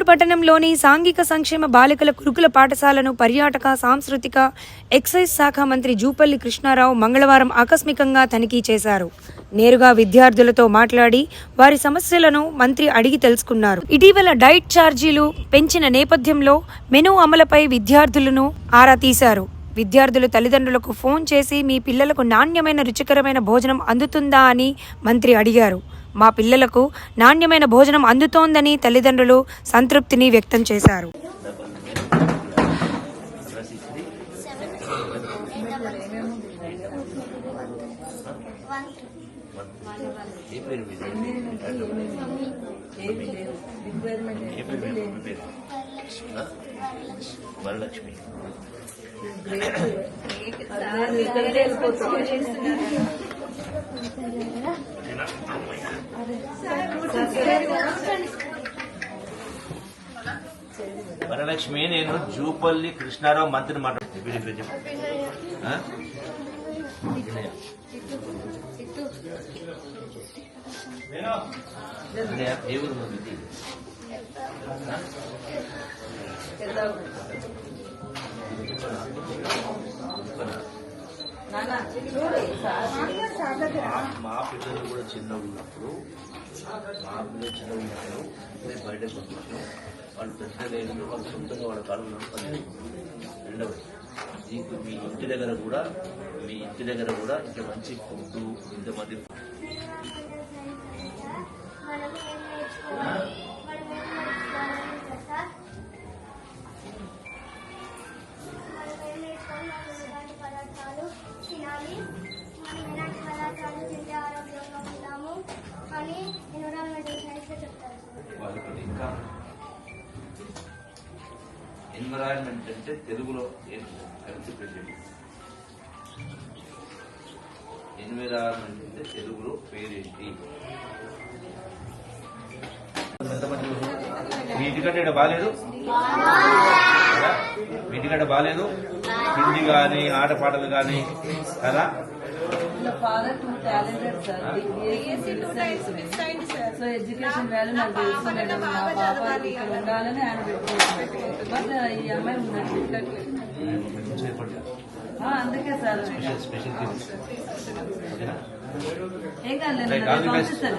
పట్టణంలోని సాంఘిక సంక్షేమ బాలికల గురుకుల పాఠశాలను పర్యాటక సాంస్కృతిక ఎక్సైజ్ శాఖ మంత్రి జూపల్లి కృష్ణారావు మంగళవారం ఆకస్మికంగా తనిఖీ చేశారు. నేరుగా విద్యార్థులతో మాట్లాడి వారి సమస్యలను మంత్రి అడిగి తెలుసుకున్నారు. ఇటీవల డైట్ ఛార్జీలు పెంచిన నేపథ్యంలో మెనూ అమలుపై విద్యార్థులను ఆరా తీశారు. విద్యార్థులు తల్లిదండ్రులకు ఫోన్ చేసి మీ పిల్లలకు నాణ్యమైన రుచికరమైన భోజనం అందుతుందా అని మంత్రి అడిగారు. మా పిల్లలకు నాణ్యమైన భోజనం అందుతోందని తల్లిదండ్రులు సంతృప్తిని వ్యక్తం చేశారు. వరలక్ష్మి వరలక్ష్మి నేను జూపల్లి కృష్ణారావు మంత్రిని మాట్లాడుతున్నాను. ఏ ఊరు మంది మా పిల్లలు కూడా చిన్న ఉన్నప్పుడు మేము బయటకు పంపించాం. వాళ్ళు పెద్ద లేదు, వాళ్ళు సొంతంగా వాళ్ళ కాలంలో పని. రెండవది మీకు మీ ఇంటి దగ్గర కూడా ఇంత మంచి ఫుడ్ ఇంతమంది ఇంకా ఎన్విరాన్మెంట్ అంటే తెలుగులో కలిసి ప్రజలు ఎన్విరాన్మెంట్ అంటే తెలుగులో పేరేంటి? మీ ఇంటికంటే బాగాలేదు, మీ ఇంటికంటే బాగాలేదు, హిందీ కానీ ఆటపాటలు కానీ కదా. Father two talented sir, so education value నాకు తెలుసు మేడం. మా పాప ఇక్కడ ఉండాలని ఆయన పెట్టుకుంటున్నాను. బట్ ఈ అమ్మాయి ఉన్నట్టు అందుకే సార్ ఏం కాదు సార్.